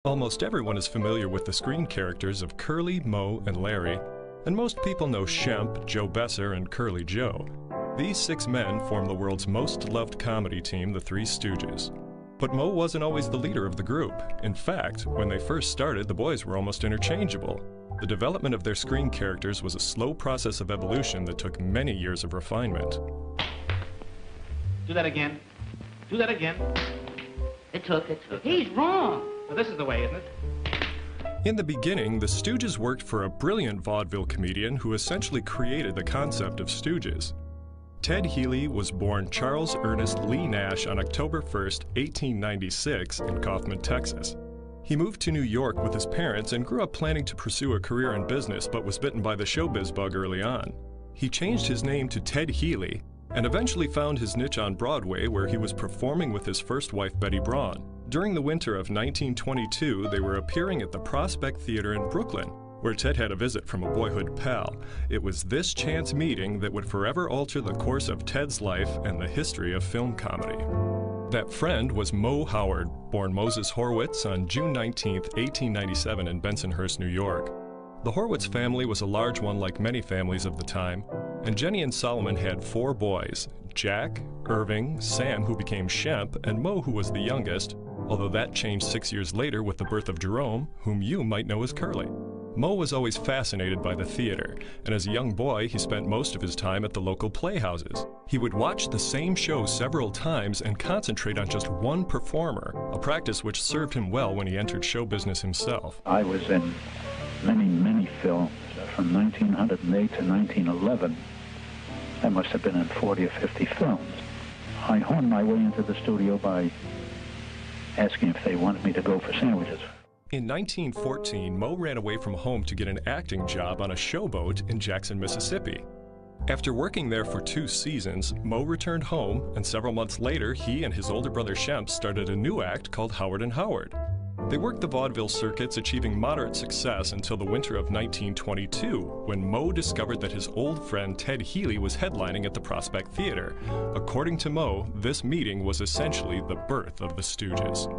Almost everyone is familiar with the screen characters of Curly, Moe, and Larry, and most people know Shemp, Joe Besser, and Curly Joe. These six men form the world's most loved comedy team, the Three Stooges. But Moe wasn't always the leader of the group. In fact, when they first started, the boys were almost interchangeable. The development of their screen characters was a slow process of evolution that took many years of refinement. Do that again. Do that again. It took. He's wrong. Well, this is the way, isn't it? In the beginning, the Stooges worked for a brilliant vaudeville comedian who essentially created the concept of Stooges. Ted Healy was born Charles Ernest Lee Nash on October 1st, 1896 in Kaufman, Texas. He moved to New York with his parents and grew up planning to pursue a career in business, but was bitten by the showbiz bug early on. He changed his name to Ted Healy and eventually found his niche on Broadway, where he was performing with his first wife, Betty Braun. During the winter of 1922, they were appearing at the Prospect Theater in Brooklyn, where Ted had a visit from a boyhood pal. It was this chance meeting that would forever alter the course of Ted's life and the history of film comedy. That friend was Moe Howard, born Moses Horwitz on June 19, 1897 in Bensonhurst, New York. The Horwitz family was a large one like many families of the time, and Jenny and Solomon had four boys, Jack, Irving, Sam, who became Shemp, and Moe, who was the youngest, although that changed 6 years later with the birth of Jerome, whom you might know as Curly. Moe was always fascinated by the theater, and as a young boy, he spent most of his time at the local playhouses. He would watch the same show several times and concentrate on just one performer, a practice which served him well when he entered show business himself. I was in many films from 1908 to 1911. I must have been in 40 or 50 films. I honed my way into the studio by asking if they wanted me to go for sandwiches. In 1914, Moe ran away from home to get an acting job on a showboat in Jackson, Mississippi. After working there for 2 seasons, Moe returned home, and several months later, he and his older brother Shemp started a new act called Howard and Howard. They worked the vaudeville circuits, achieving moderate success until the winter of 1922, when Moe discovered that his old friend Ted Healy was headlining at the Prospect Theater. According to Moe, this meeting was essentially the birth of the Stooges.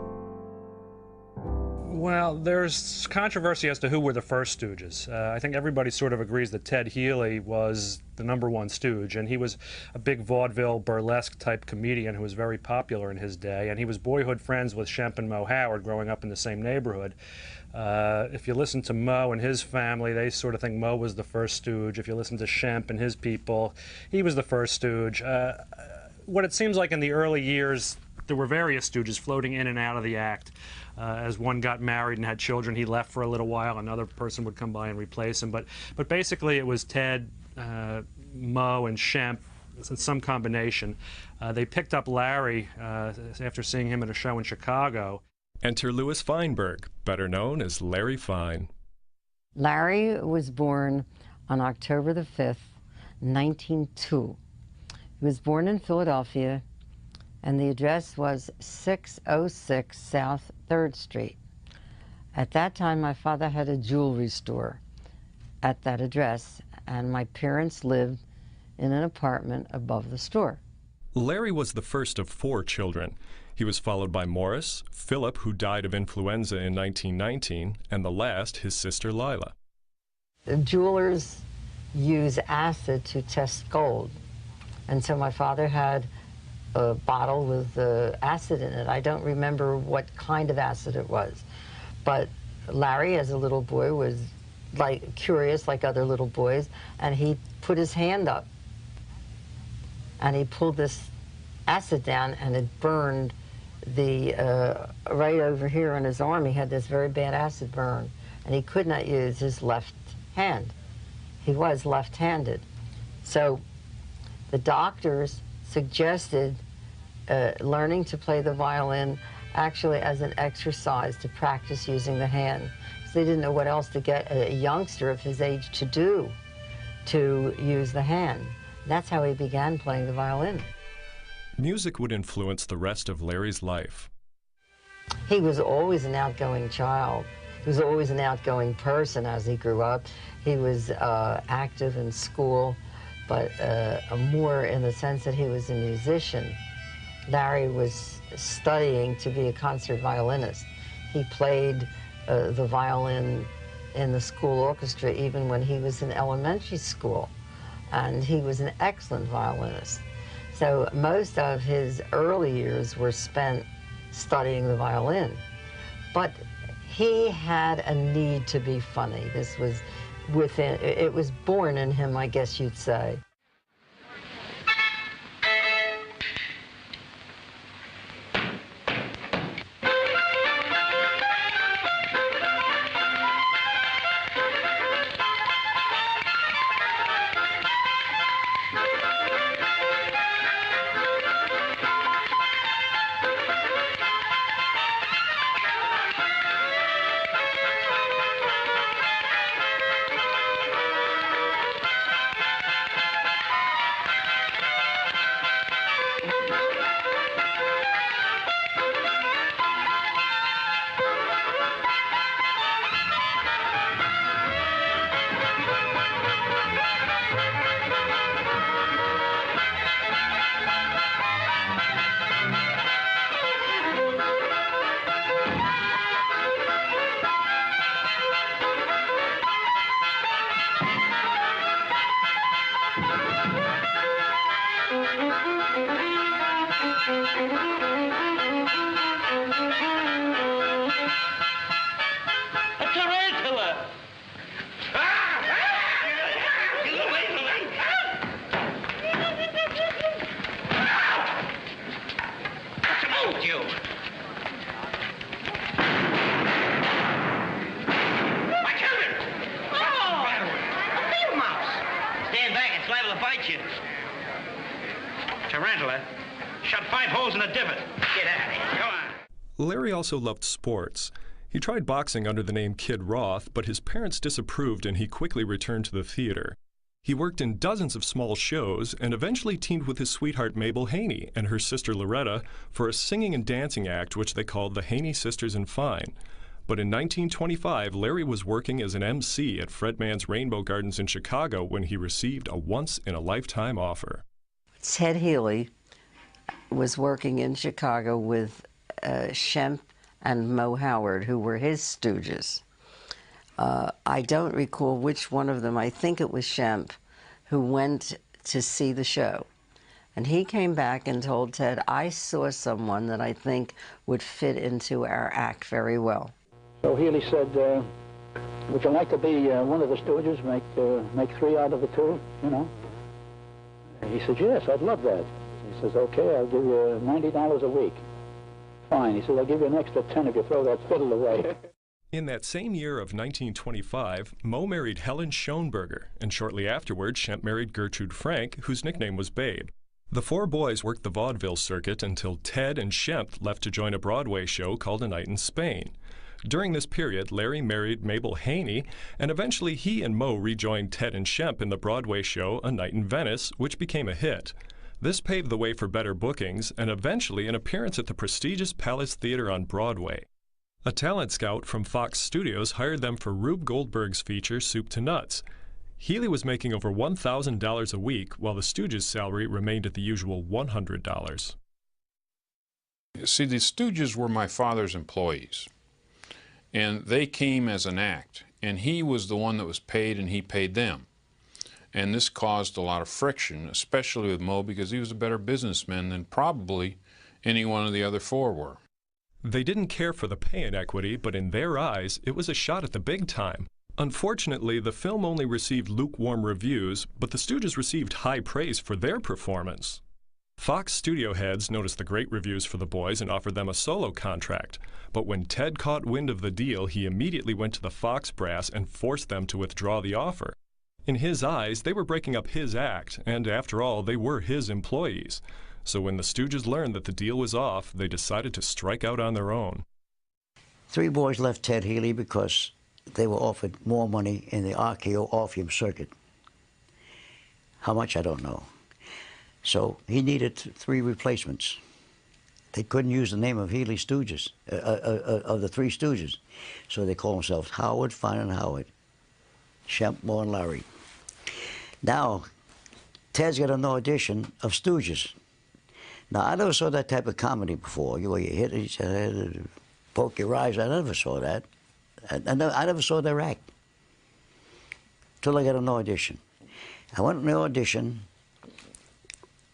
Well, there's controversy as to who were the first Stooges. I think everybody sort of agrees that Ted Healy was the #1 Stooge, and he was a big vaudeville burlesque type comedian who was very popular in his day, and he was boyhood friends with Shemp and Moe Howard growing up in the same neighborhood. If you listen to Moe and his family, they sort of think Moe was the first Stooge. If you listen to Shemp and his people, he was the first Stooge. What it seems like in the early years, there were various Stooges floating in and out of the act. As one got married and had children, he left for a little while. Another person would come by and replace him. But basically, it was Ted, Moe, and Shemp, some combination. They picked up Larry after seeing him at a show in Chicago. Enter Louis Feinberg, better known as Larry Fine. Larry was born on October the 5th, 1902. He was born in Philadelphia, and the address was 606 South 3rd Street. At that time, my father had a jewelry store at that address, and my parents lived in an apartment above the store. Larry was the first of 4 children. He was followed by Morris, Philip, who died of influenza in 1919, and the last, his sister Lila. The jewelers use acid to test gold, and so my father had a bottle with acid in it. I don't remember what kind of acid it was, but Larry, as a little boy, was curious like other little boys, and he put his hand up and he pulled this acid down, and it burned the right over here on his arm. He had this very bad acid burn, and he could not use his left hand. He was left-handed, so the doctors suggested learning to play the violin actually as an exercise to practice using the hand. So they didn't know what else to get a youngster of his age to do to use the hand. That's how he began playing the violin. Music would influence the rest of Larry's life. He was always an outgoing child. He was always an outgoing person as he grew up. He was active in school, but more in the sense that he was a musician. Larry was studying to be a concert violinist. He played the violin in the school orchestra even when he was in elementary school, and he was an excellent violinist. So most of his early years were spent studying the violin. But he had a need to be funny. This was within, it was born in him, I guess you'd say. Tarantula, shot 5 holes in a divot. Get out of here. Go on. Larry also loved sports. He tried boxing under the name Kid Roth, but his parents disapproved and he quickly returned to the theater. He worked in dozens of small shows and eventually teamed with his sweetheart Mabel Haney and her sister Loretta for a singing and dancing act which they called the Haney Sisters in Fine. But in 1925, Larry was working as an MC at Fred Mann's Rainbow Gardens in Chicago when he received a once-in-a-lifetime offer. Ted Healy was working in Chicago with Shemp and Mo Howard, who were his Stooges. I don't recall which one of them, I think it was Shemp, who went to see the show. And he came back and told Ted, I saw someone that I think would fit into our act very well. So Healy said, would you like to be one of the Stooges, make 3 out of the 2, you know? And he said, yes, I'd love that. He says, okay, I'll give you $90 a week. Fine. He says, I'll give you an extra 10 if you throw that fiddle away. In that same year of 1925, Mo married Helen Schoenberger, and shortly afterward, Shemp married Gertrude Frank, whose nickname was Babe. The 4 boys worked the vaudeville circuit until Ted and Shemp left to join a Broadway show called A Night in Spain. During this period, Larry married Mabel Haney, and eventually he and Mo rejoined Ted and Shemp in the Broadway show A Night in Venice, which became a hit. This paved the way for better bookings and eventually an appearance at the prestigious Palace Theater on Broadway. A talent scout from Fox Studios hired them for Rube Goldberg's feature Soup to Nuts. Healy was making over $1,000 a week, while the Stooges' salary remained at the usual $100. See, the Stooges were my father's employees, and they came as an act, and he was the one that was paid, and he paid them. And this caused a lot of friction, especially with Mo, because he was a better businessman than probably any one of the other 4 were. They didn't care for the pay inequity, but in their eyes, it was a shot at the big time. Unfortunately, the film only received lukewarm reviews, but the Stooges received high praise for their performance. Fox studio heads noticed the great reviews for the boys and offered them a solo contract. But when Ted caught wind of the deal, he immediately went to the Fox brass and forced them to withdraw the offer. In his eyes, they were breaking up his act, and after all, they were his employees. So when the Stooges learned that the deal was off, they decided to strike out on their own. 3 boys left Ted Healy because they were offered more money in the RKO Orpheum circuit. How much, I don't know. So he needed 3 replacements. They couldn't use the name of Healy Stooges, of the 3 Stooges. So they called themselves Howard, Fine and Howard, Shemp, Mo, and Larry. Now, Ted's got an audition of Stooges. Now, I never saw that type of comedy before, where you hit each other, poke your eyes. I never saw that. I never saw their act till I got an audition. I went on the audition,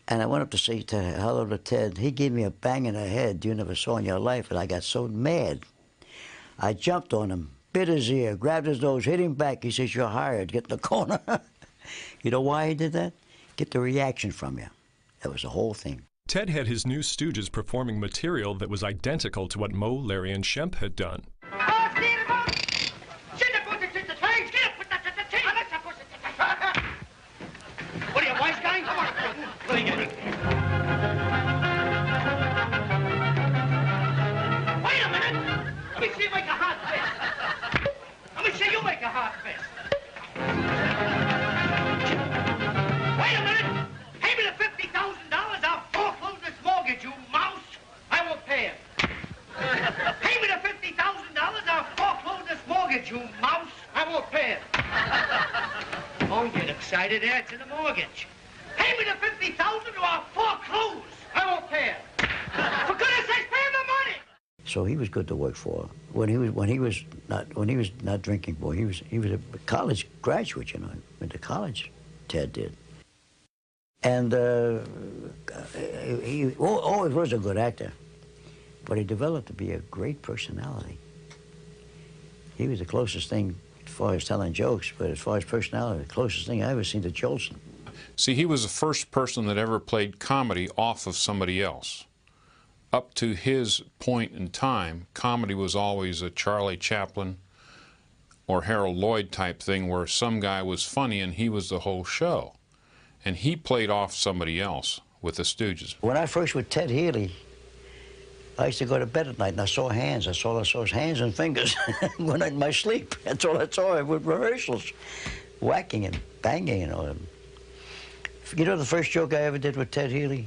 and I went up to say hello to Ted. He gave me a bang in the head you never saw in your life, and I got so mad. I jumped on him, bit his ear, grabbed his nose, hit him back. He says, "You're hired. Get in the corner." You know why he did that? Get the reaction from you. That was the whole thing. Ted had his new Stooges performing material that was identical to what Moe, Larry, and Shemp had done. What are you, wise guy? What are you getting? Wait a minute! Let me see you make a hot fist. Let me see you make a hot fist. Wait a minute! Pay me the $50,000, I'll foreclose this mortgage, you mouse! I won't pay it. Pay me the $50,000, I'll foreclose this mortgage, you mouse! I won't pay it. Don't get excited, that's in the mortgage. Pay me the $50,000 or I'll foreclose. I won't pay it. For goodness sakes, pay him the money. So he was good to work for. When he was not drinking, boy, he was a college graduate, you know. Went to college, Ted did. And he always was a good actor, but he developed to be a great personality. He was the closest thing, as far as telling jokes, but as far as personality, the closest thing I ever seen to Jolson. See, he was the first person that ever played comedy off of somebody else. Up to his point in time, comedy was always a Charlie Chaplin or Harold Lloyd type thing where some guy was funny and he was the whole show. And he played off somebody else with the Stooges. When I first with Ted Healy, I used to go to bed at night and I saw hands. I saw his hands and fingers when in my sleep. That's all I saw with rehearsals, whacking and banging and all. You know the first joke I ever did with Ted Healy?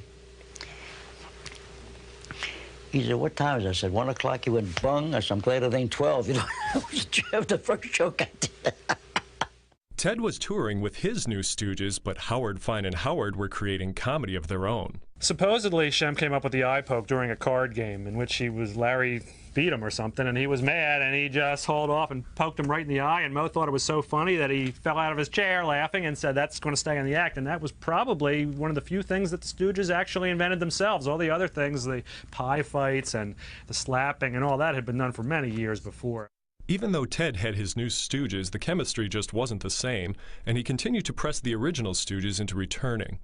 He said, "What time is it?" I said, 1 o'clock. He went, "Bung." I said, "I'm glad it ain't 12. You know, that was the first joke I did. Ted was touring with his new Stooges, but Howard, Fine, and Howard were creating comedy of their own. Supposedly, Shemp came up with the eye poke during a card game in which Larry beat him or something, and he was mad, and he just hauled off and poked him right in the eye, and Moe thought it was so funny that he fell out of his chair laughing and said, "That's going to stay in the act," and that was probably one of the few things that the Stooges actually invented themselves. All the other things, the pie fights and the slapping and all that, had been done for many years before. Even though Ted had his new Stooges, the chemistry just wasn't the same, and he continued to press the original Stooges into returning.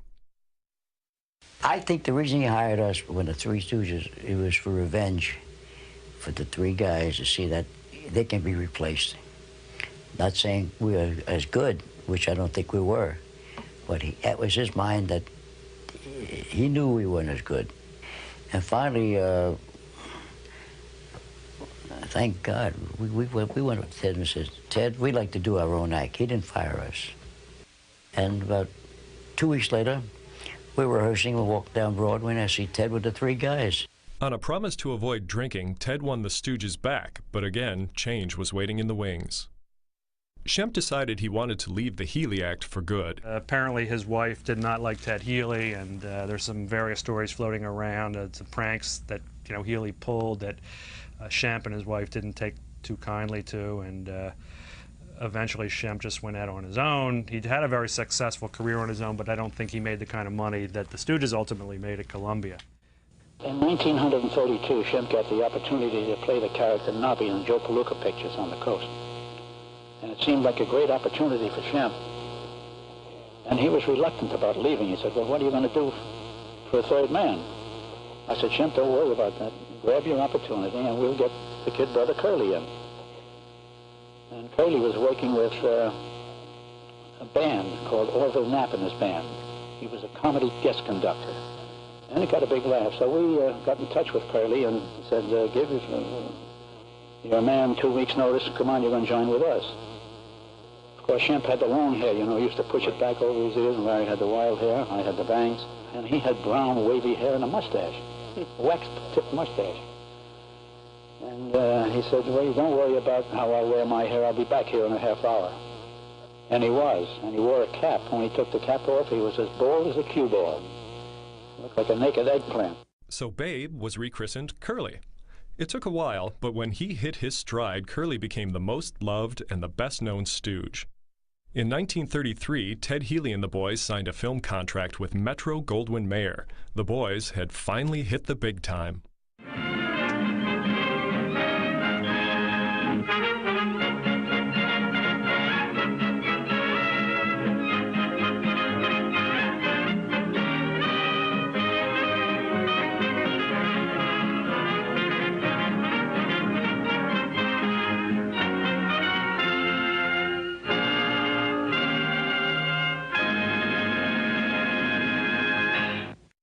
I think the reason he hired us when the Three Stooges, it was for revenge for the three guys to see that they can be replaced. Not saying we were as good, which I don't think we were, but that was his mind that he knew we weren't as good. And finally, thank God, we went to Ted and said, "Ted, we like to do our own act." He didn't fire us. And about 2 weeks later, we were rehearsing, we walked down Broadway, and I see Ted with the three guys. On a promise to avoid drinking, Ted won the Stooges back, but again, change was waiting in the wings. Shemp decided he wanted to leave the Healy act for good. Apparently his wife did not like Ted Healy, and there's some various stories floating around, some pranks that Healy pulled that Shemp and his wife didn't take too kindly to, and eventually Shemp just went out on his own. He'd had a very successful career on his own, but I don't think he made the kind of money that the Stooges ultimately made at Columbia. In 1932, Shemp got the opportunity to play the character Nobby in Joe Palooka pictures on the coast. And it seemed like a great opportunity for Shemp. And he was reluctant about leaving. He said, "Well, what are you going to do for a third man?" I said, "Shemp, don't worry about that. Grab your opportunity and we'll get the kid brother Curly in." And Curly was working with a band called Orville Knapp in his band. He was a comedy guest conductor. And it got a big laugh. So we got in touch with Curly and said, "Give your man 2 weeks' notice. Come on, you're going to join with us." Of course, Shemp had the long hair, he used to push it back over his ears, and Larry had the wild hair, I had the bangs. And he had brown, wavy hair and a mustache, wax-tipped mustache. And he said, "Well, don't worry about how I wear my hair. I'll be back here in a half hour." And he was. And he wore a cap. When he took the cap off, he was as bald as a cue ball. Looked like a naked eggplant. So Babe was rechristened Curly. It took a while, but when he hit his stride, Curly became the most loved and the best-known Stooge. In 1933, Ted Healy and the boys signed a film contract with Metro-Goldwyn-Mayer. The boys had finally hit the big time.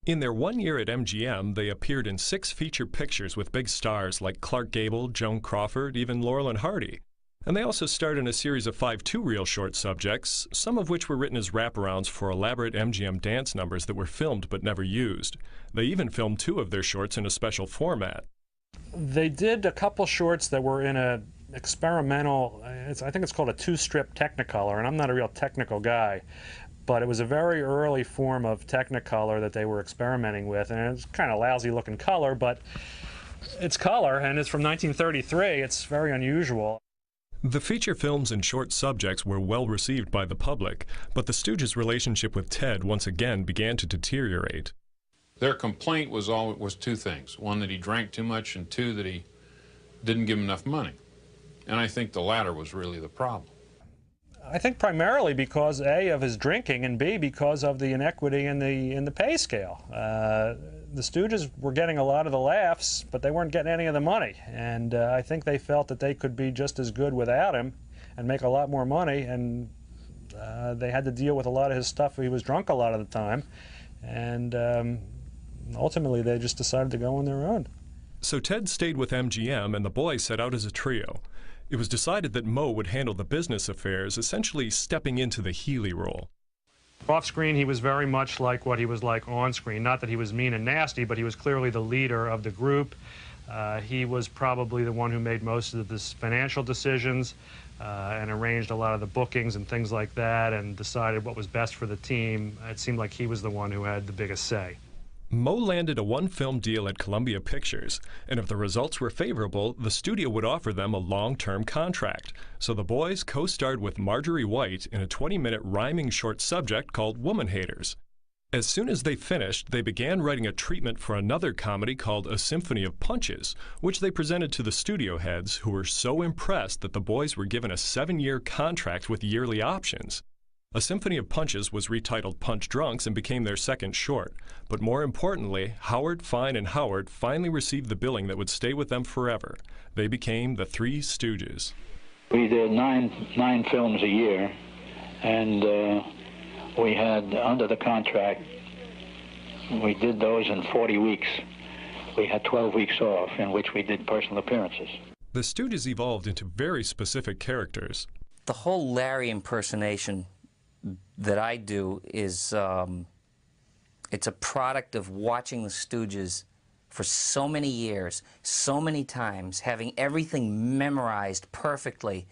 In their 1 year at MGM, they appeared in 6 feature pictures with big stars like Clark Gable, Joan Crawford, even Laurel and Hardy. And they also starred in a series of 5 two-reel short subjects, some of which were written as wraparounds for elaborate MGM dance numbers that were filmed but never used. They even filmed 2 of their shorts in a special format. They did a couple shorts that were in a experimental, I think it's called a 2-strip Technicolor, and I'm not a real technical guy. But it was a very early form of Technicolor that they were experimenting with, and it's kind of lousy looking color, but it's color, and it's from 1933. It's very unusual. The feature films and short subjects were well received by the public, but the Stooges' relationship with Ted once again began to deteriorate. Their complaint was 2 things. 1, that he drank too much, and 2, that he didn't give him enough money. And I think the latter was really the problem. I think primarily because A, of his drinking, and B, because of the inequity in the pay scale. The Stooges were getting a lot of the laughs, but they weren't getting any of the money. And I think they felt that they could be just as good without him and make a lot more money. And they had to deal with a lot of his stuff. He was drunk a lot of the time. And ultimately, they just decided to go on their own. So Ted stayed with MGM, and the boys set out as a trio. It was decided that Moe would handle the business affairs, essentially stepping into the Healy role. Off-screen, he was very much like what he was like on-screen. Not that he was mean and nasty, but he was clearly the leader of the group. He was probably the one who made most of the financial decisions and arranged a lot of the bookings and things like that and decided what was best for the team. It seemed like he was the one who had the biggest say. Moe landed a 1-film deal at Columbia Pictures, and if the results were favorable, the studio would offer them a long-term contract. So the boys co-starred with Marjorie White in a 20-minute rhyming short subject called Woman Haters. As soon as they finished, they began writing a treatment for another comedy called A Symphony of Punches, which they presented to the studio heads, who were so impressed that the boys were given a 7-year contract with yearly options. A Symphony of Punches was retitled Punch Drunks and became their second short. But more importantly, Howard, Fine, and Howard finally received the billing that would stay with them forever. They became the 3 Stooges. We did nine films a year, and we had, under the contract, we did those in 40 weeks. We had 12 weeks off in which we did personal appearances. The Stooges evolved into very specific characters. The whole Larry impersonation that I do is, it's a product of watching the Stooges for so many years, so many times, having everything memorized perfectly.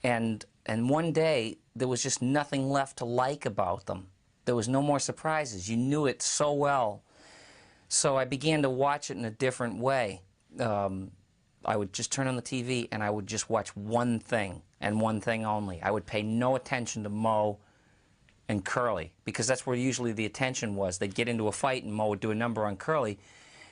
And one day, there was just nothing left to like about them. There was no more surprises. You knew it so well. So I began to watch it in a different way. I would just turn on the TV and I would just watch one thing and one thing only. I would pay no attention to Moe and Curly, because that's where usually the attention was. They'd get into a fight and Moe would do a number on Curly.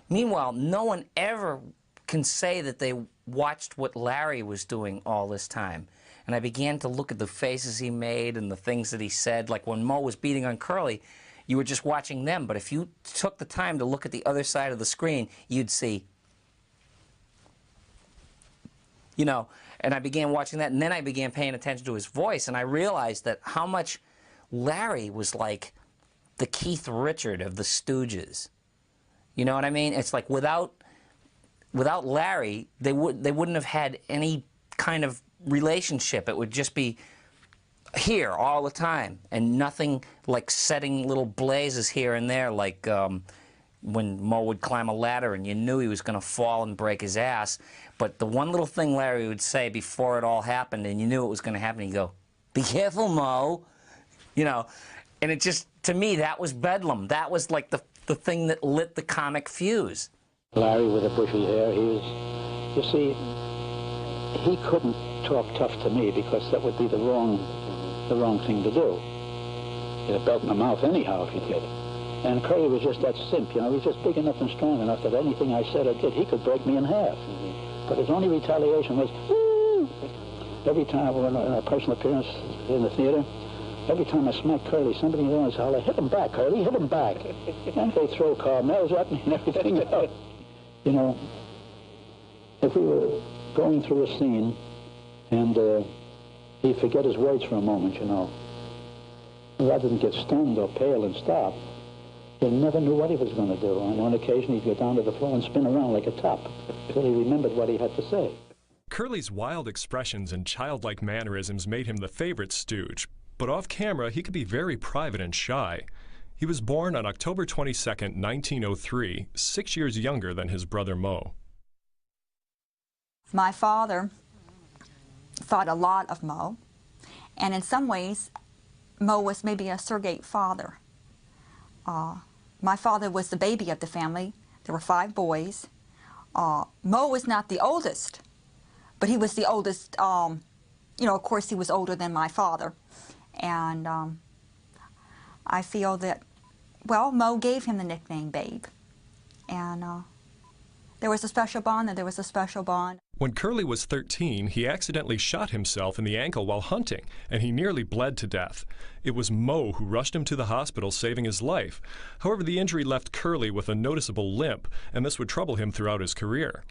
Meanwhile, no one ever can say that they watched what Larry was doing all this time. And I began to look at the faces he made and the things that he said. Like when Moe was beating on Curly, you were just watching them. But if you took the time to look at the other side of the screen, you'd see, you know, and I began watching that. And then I began paying attention to his voice. And I realized that how much Larry was like the Keith Richard of the Stooges. You know what I mean? It's like without Larry, they wouldn't have had any kind of relationship. It would just be here all the time, and nothing like setting little blazes here and there, like when Moe would climb a ladder and you knew he was going to fall and break his ass. But the one little thing Larry would say before it all happened, and you knew it was going to happen, he'd go, "Be careful, Moe." You know, and it just, to me, that was bedlam. That was like the thing that lit the comic fuse. Larry with the bushy hair, he was, you see, he couldn't talk tough to me because that would be the wrong thing to do. You'd have belt in the mouth anyhow if you did. And Curly was just that simp, you know. He was just big enough and strong enough that anything I said or did, he could break me in half. But his only retaliation was, woo! Every time we were in a personal appearance in the theater, every time I smacked Curly, somebody in the audience holler, hit him back, Curly, hit him back. And they throw carmels at me and everything else. You know, if we were going through a scene and he'd forget his words for a moment, you know, rather than get stunned or pale and stop, he never knew what he was going to do. On one occasion, he'd go down to the floor and spin around like a top until he remembered what he had to say. Curly's wild expressions and childlike mannerisms made him the favorite Stooge, but off camera, he could be very private and shy. He was born on October 22, 1903, 6 years younger than his brother Moe. My father thought a lot of Moe, and in some ways, Moe was maybe a surrogate father. My father was the baby of the family. There were 5 boys. Moe was not the oldest, but he was the oldest. You know, of course, he was older than my father. And I feel that, well, Moe gave him the nickname Babe. And there was a special bond, and there was a special bond. When Curly was 13, he accidentally shot himself in the ankle while hunting, and he nearly bled to death. It was Moe who rushed him to the hospital, saving his life. However, the injury left Curly with a noticeable limp, and this would trouble him throughout his career.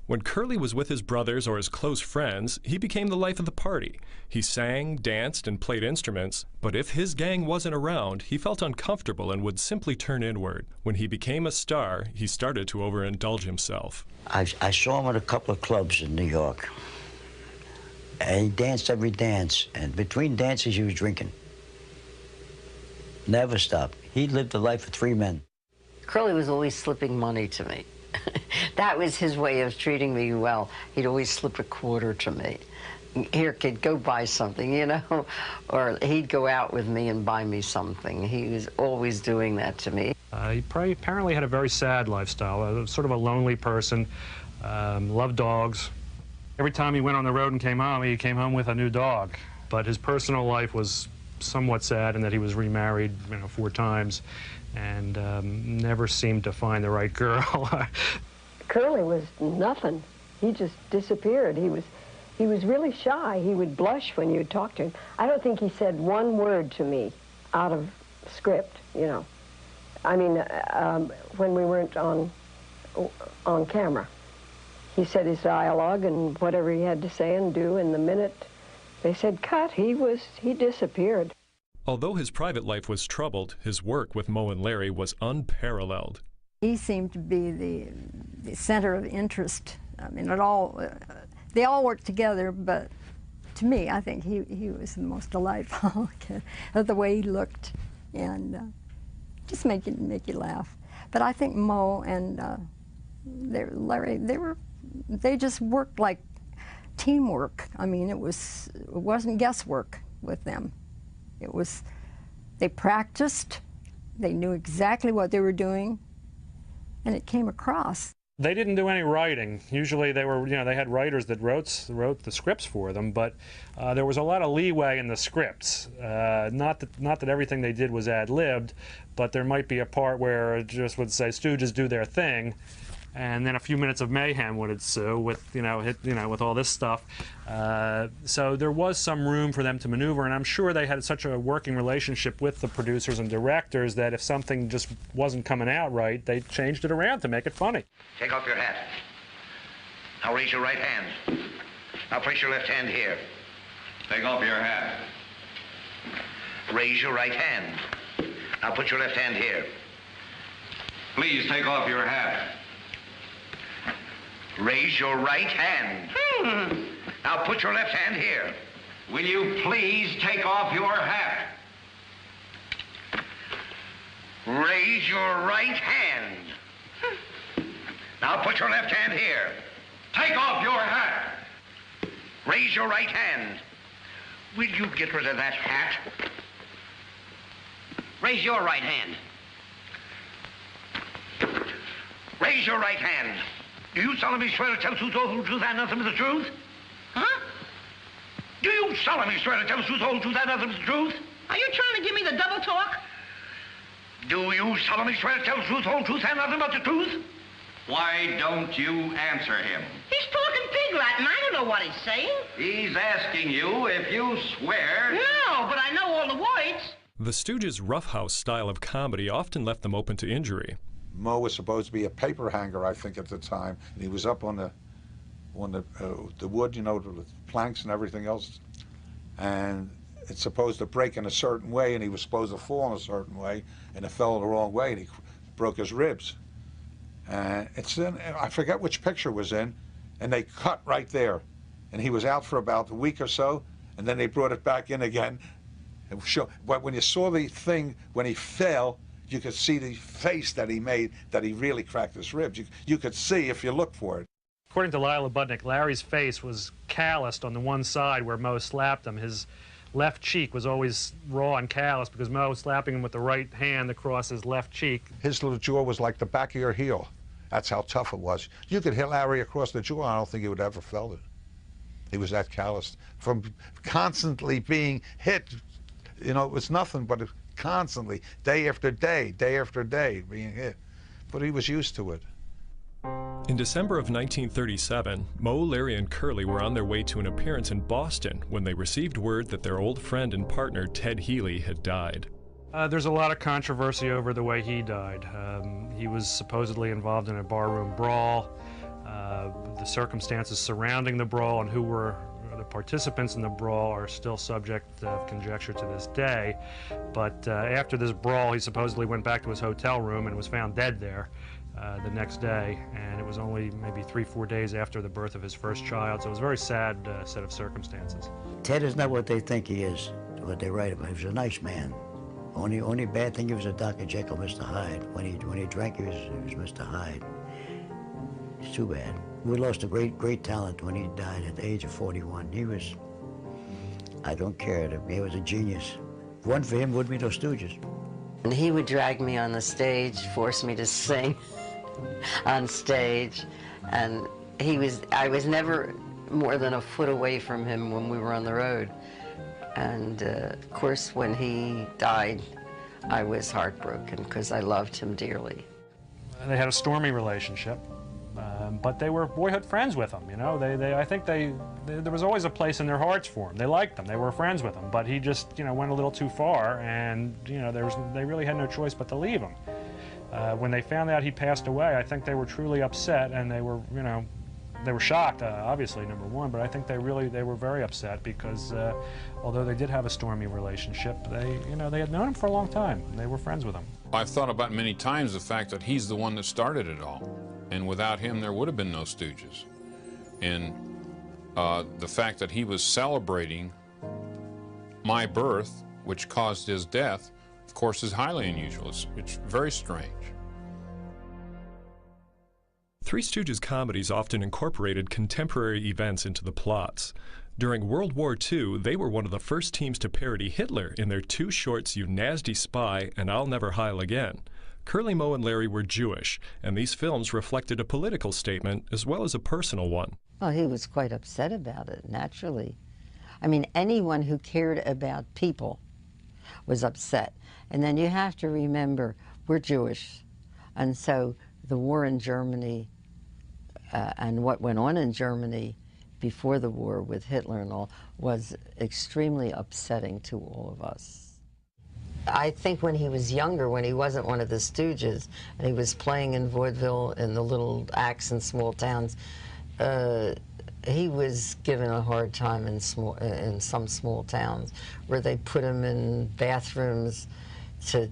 When Curly was with his brothers or his close friends, he became the life of the party. He sang, danced, and played instruments, but if his gang wasn't around, he felt uncomfortable and would simply turn inward. When he became a star, he started to overindulge himself. I saw him at a couple of clubs in New York, and he danced every dance, and between dances he was drinking. Never stopped. He lived the life of 3 men. Curly was always slipping money to me. That was his way of treating me well. He'd always slip a quarter to me. Here, kid, go buy something, you know? Or he'd go out with me and buy me something. He was always doing that to me. He apparently had a very sad lifestyle, sort of a lonely person, loved dogs. Every time he went on the road and he came home with a new dog. But his personal life was somewhat sad in that he was remarried, 4 times, and never seemed to find the right girl. Curly was nothing. He just disappeared. He was really shy. He would blush when you talked to him. I don't think he said one word to me out of script, you know. I mean, when we weren't on camera. He said his dialogue and whatever he had to say and do, and the minute they said cut, he disappeared. Although his private life was troubled, his work with Moe and Larry was unparalleled. He seemed to be the center of interest. I mean, they all worked together, but to me, I think he was the most delightful of the way he looked, and just make you laugh. But I think Moe and Larry, they just worked like teamwork. I mean, it wasn't guesswork with them. They practiced, they knew exactly what they were doing, and it came across. They didn't do any writing. Usually they had writers that wrote the scripts for them, but there was a lot of leeway in the scripts. Not that everything they did was ad-libbed, but there might be a part where it just would say Stooges do their thing, and then a few minutes of mayhem would ensue with with all this stuff. So there was some room for them to maneuver, and I'm sure they had such a working relationship with the producers and directors that if something just wasn't coming out right, they changed it around to make it funny. Take off your hat. Now raise your right hand. Now place your left hand here. Take off your hat. Raise your right hand. Now put your left hand here. Please take off your hat. Raise your right hand. Now put your left hand here. Will you please take off your hat? Raise your right hand. Now put your left hand here. Take off your hat. Raise your right hand. Will you get rid of that hat? Raise your right hand. Raise your right hand. Do you solemnly swear to tell the truth, all the truth, and nothing but the truth? Huh? Do you solemnly swear to tell the truth, all the truth, and nothing but the truth? Are you trying to give me the double talk? Do you solemnly swear to tell the truth, whole truth, and nothing but the truth? Why don't you answer him? He's talking pig Latin. I don't know what he's saying. He's asking you if you swear... No, but I know all the words. The Stooges' roughhouse style of comedy often left them open to injury. Moe was supposed to be a paper hanger, I think, at the time. And he was up on the wood, you know, the planks and everything else. And it's supposed to break in a certain way, and he was supposed to fall in a certain way, and it fell the wrong way, and he broke his ribs. And it's in, I forget which picture was in, and they cut right there. And he was out for about a week or so, and then they brought it back in again. But when you saw the thing, when he fell, you could see the face that he made, that he really cracked his ribs. You could see if you looked for it. According to Lila Budnick, Larry's face was calloused on the one side where Moe slapped him. His left cheek was always raw and calloused because Moe was slapping him with the right hand across his left cheek. His little jaw was like the back of your heel. That's how tough it was. You could hit Larry across the jaw, I don't think he would ever felt it. He was that calloused. From constantly being hit, you know, it was nothing but constantly, day after day being hit. But he was used to it. In December of 1937, Moe, Larry, and Curly were on their way to an appearance in Boston when they received word that their old friend and partner, Ted Healy, had died. There's a lot of controversy over the way he died. He was supposedly involved in a barroom brawl. The circumstances surrounding the brawl and who were the participants in the brawl are still subject of conjecture to this day. But after this brawl, he supposedly went back to his hotel room and was found dead there the next day. And it was only maybe 3-4 days after the birth of his first child. So it was a very sad set of circumstances. Ted is not what they think he is, what they write about. He was a nice man. Only bad thing, he was a Dr. Jekyll, Mr. Hyde. When he drank, he was Mr. Hyde. It's too bad. We lost a great talent when he died at the age of 41. He was, I don't care, he was a genius. If it wasn't for him, wouldn't be no Stooges. And he would drag me on the stage, force me to sing on stage, and I was never more than a foot away from him when we were on the road. And of course, when he died, I was heartbroken because I loved him dearly. They had a stormy relationship, but they were boyhood friends with him. You know, I think there was always a place in their hearts for him. They liked him. They were friends with him. But he just, you know, went a little too far, and you know, they really had no choice but to leave him. When they found out he passed away, I think they were truly upset, and they were, you know, they were shocked, obviously, number one, but I think they were very upset because although they did have a stormy relationship, they had known him for a long time. They were friends with him. I've thought about many times the fact that he's the one that started it all, and without him there would have been no Stooges. And the fact that he was celebrating my birth, which caused his death, of course, is highly unusual. It's very strange. Three Stooges comedies often incorporated contemporary events into the plots. During World War II, they were one of the first teams to parody Hitler in their two shorts, You Nasty Spy and I'll Never Heil Again. Curly, Moe, and Larry were Jewish, and these films reflected a political statement as well as a personal one. Well, he was quite upset about it, naturally. I mean, anyone who cared about people was upset. And then you have to remember, we're Jewish, and so the war in Germany and what went on in Germany before the war with Hitler and all was extremely upsetting to all of us. I think when he was younger, when he wasn't one of the Stooges, and he was playing in vaudeville in the little acts in small towns, he was given a hard time in some small towns where they put him in bathrooms to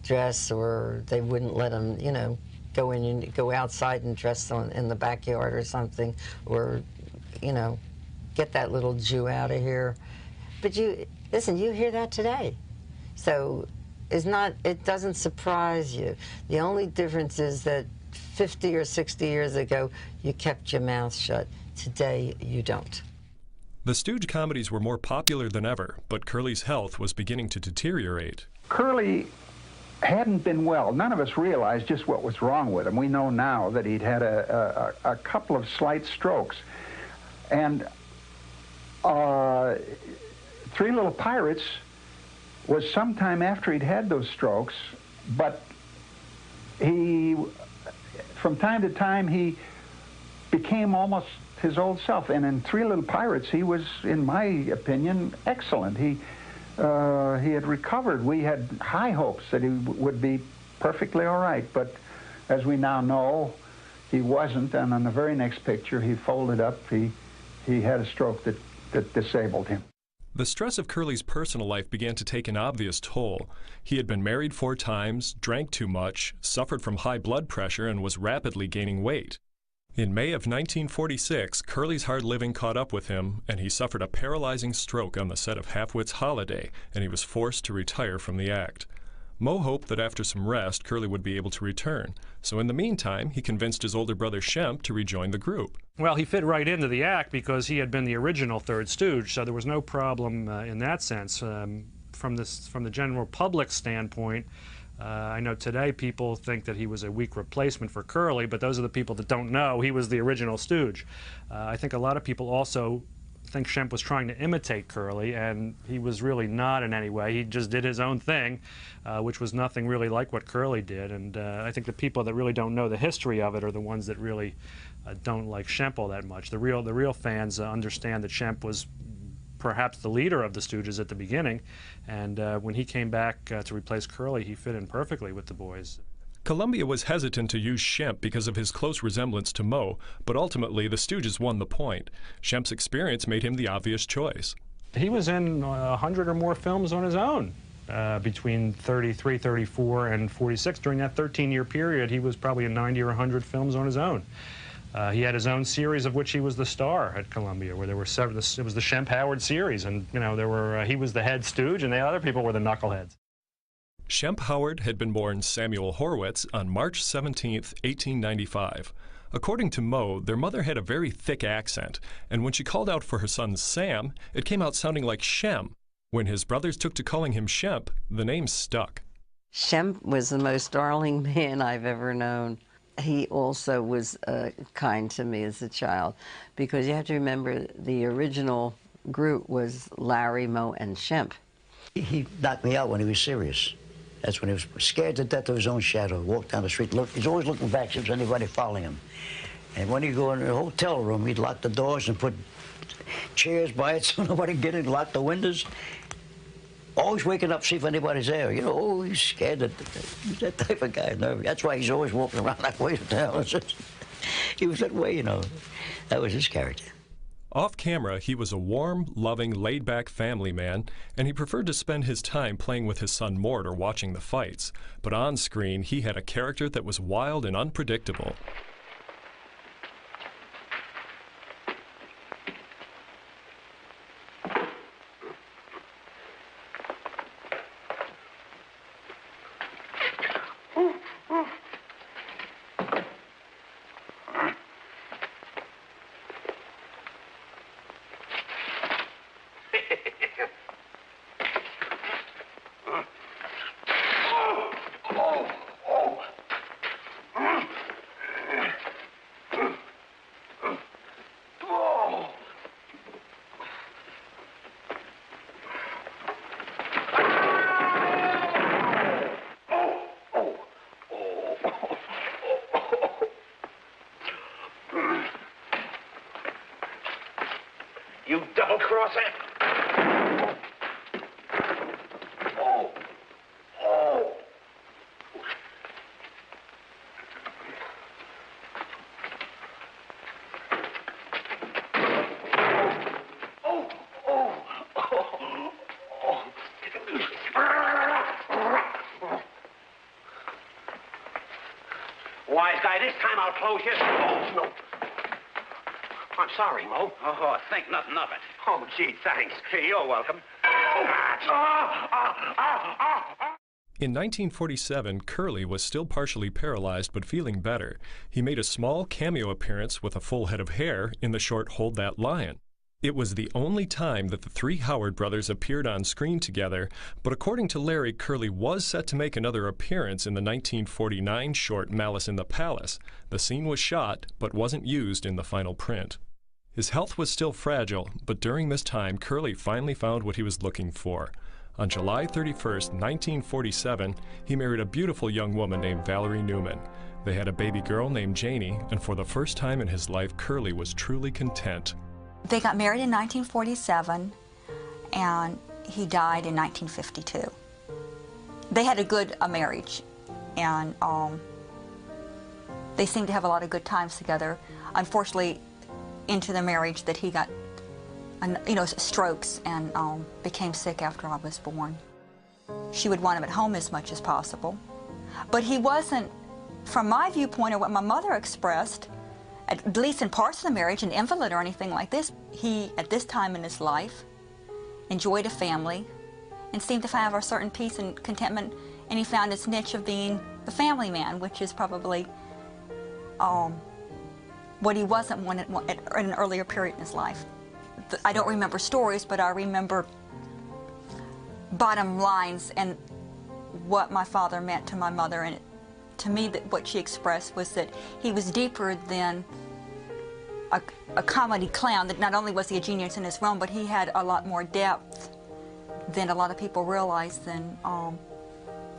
dress, or they wouldn't let him, you know, go outside and dress in the backyard or something, or, you know, get that little Jew out of here. But listen, you hear that today. So it doesn't surprise you. The only difference is that 50 or 60 years ago, you kept your mouth shut. Today, you don't. The Stooge comedies were more popular than ever, but Curly's health was beginning to deteriorate. Curly hadn't been well. None of us realized just what was wrong with him. We know now that he'd had a couple of slight strokes. And Three Little Pirates was sometime after he'd had those strokes, but from time to time, he became almost his old self. And in Three Little Pirates, he was, in my opinion, excellent. He had recovered. We had high hopes that he would be perfectly all right, but as we now know, he wasn't. And on the very next picture, he folded up. He had a stroke that disabled him. The stress of Curly's personal life began to take an obvious toll. He had been married 4 times, drank too much, suffered from high blood pressure, and was rapidly gaining weight. In May of 1946, Curly's hard living caught up with him, and he suffered a paralyzing stroke on the set of Halfwit's Holiday, and he was forced to retire from the act. Moe hoped that after some rest, Curly would be able to return. So in the meantime, he convinced his older brother Shemp to rejoin the group. Well, he fit right into the act because he had been the original third stooge, so there was no problem in that sense. From the general public standpoint, I know today people think that he was a weak replacement for Curly, but those are the people that don't know he was the original stooge. I think a lot of people also think Shemp was trying to imitate Curly, and he was really not in any way. He just did his own thing, which was nothing really like what Curly did. And I think the people that really don't know the history of it are the ones that really don't like Shemp all that much. The real fans understand that Shemp was perhaps the leader of the Stooges at the beginning, and when he came back to replace Curly, he fit in perfectly with the boys. Columbia was hesitant to use Shemp because of his close resemblance to Moe, but ultimately the Stooges won the point. Shemp's experience made him the obvious choice. He was in 100 or more films on his own between 33, 34, and 46. During that 13-year period, he was probably in 90 or 100 films on his own. He had his own series of which he was the star at Columbia, where there were several. It was the Shemp Howard series, and he was the head stooge, and the other people were the knuckleheads. Shemp Howard had been born Samuel Horwitz on March 17, 1895. According to Moe, their mother had a very thick accent, and when she called out for her son Sam, it came out sounding like Shem. When his brothers took to calling him Shemp, the name stuck. Shemp was the most darling man I've ever known. He also was kind to me as a child, because you have to remember the original group was Larry, Moe, and Shemp. He knocked me out when he was serious. That's when he was scared to death of his own shadow. Walked down the street, he's always looking back, see if there's anybody following him. And when he'd go in the hotel room, he'd lock the doors and put chairs by it so nobody could get in, lock the windows. Always waking up, see if anybody's there. You know, he's scared. He's that type of guy. That's why he's always walking around that way to town. He was that way, you know. That was his character. Off camera, he was a warm, loving, laid-back family man, and he preferred to spend his time playing with his son Mort or watching the fights. But on screen, he had a character that was wild and unpredictable. You double-crosser! Oh! Oh! Oh! Oh! Oh! Wise guy, this time I'll close you. Oh, no. I'm sorry, Mo. Oh, think nothing of it. Oh, gee, thanks. You're welcome. In 1947, Curly was still partially paralyzed but feeling better. He made a small cameo appearance with a full head of hair in the short Hold That Lion. It was the only time that the three Howard brothers appeared on screen together, but according to Larry, Curly was set to make another appearance in the 1949 short Malice in the Palace. The scene was shot, but wasn't used in the final print. His health was still fragile, but during this time, Curly finally found what he was looking for. On July 31st, 1947, he married a beautiful young woman named Valerie Newman. They had a baby girl named Janie, and for the first time in his life, Curly was truly content. They got married in 1947, and he died in 1952. They had a good marriage, and they seemed to have a lot of good times together. Unfortunately, into the marriage that he got, strokes and became sick after I was born. She would want him at home as much as possible. But he wasn't, from my viewpoint or what my mother expressed, at least in parts of the marriage, an invalid or anything like this. He, at this time in his life, enjoyed a family and seemed to have a certain peace and contentment, and he found his niche of being the family man, which is probably what he wasn't at an earlier period in his life. I don't remember stories, but I remember bottom lines and what my father meant to my mother, and to me, that what she expressed was that he was deeper than a comedy clown. That not only was he a genius in his realm, but he had a lot more depth than a lot of people realize. Than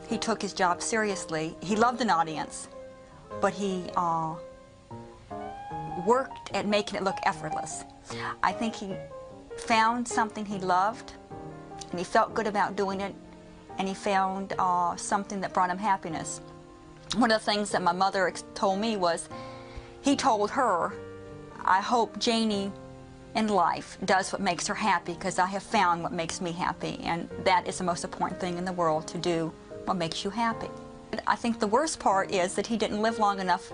he took his job seriously. He loved an audience, but he worked at making it look effortless. I think he found something he loved, and he felt good about doing it, and he found something that brought him happiness. One of the things that my mother told me was, he told her, I hope Janie in life does what makes her happy, because I have found what makes me happy, and that is the most important thing in the world, to do what makes you happy. I think the worst part is that he didn't live long enough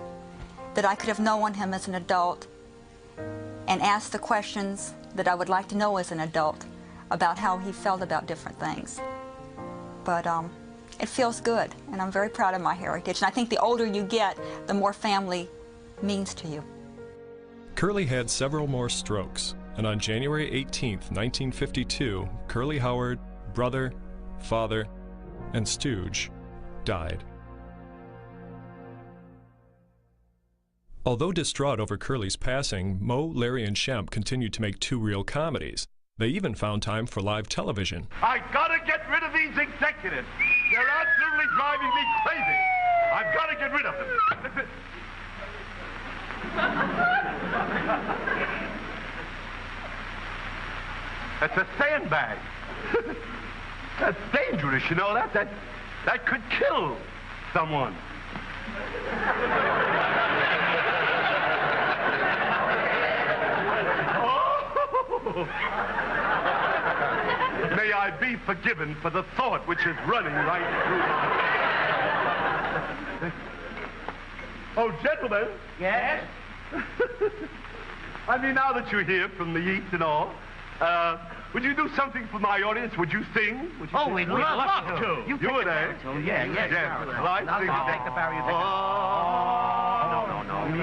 that I could have known him as an adult and asked the questions that I would like to know as an adult about how he felt about different things. But it feels good, and I'm very proud of my heritage. And I think the older you get, the more family means to you. Curly had several more strokes, and on January 18th, 1952, Curly Howard, brother, father, and Stooge died. Although distraught over Curly's passing, Moe, Larry, and Shemp continued to make two reel comedies. They even found time for live television. I gotta get rid of these executives. They're absolutely driving me crazy. I've gotta get rid of them. That's a sandbag. That's dangerous, you know that? That could kill someone. May I be forgiven for the thought which is running right through me. Oh, gentlemen. Yes? I mean, now that you're here from the East and all, would you do something for my audience? Would you sing? Would you sing? We'd love to. You would, eh? Yes. Well, I sing. Take the barrier. No. Me.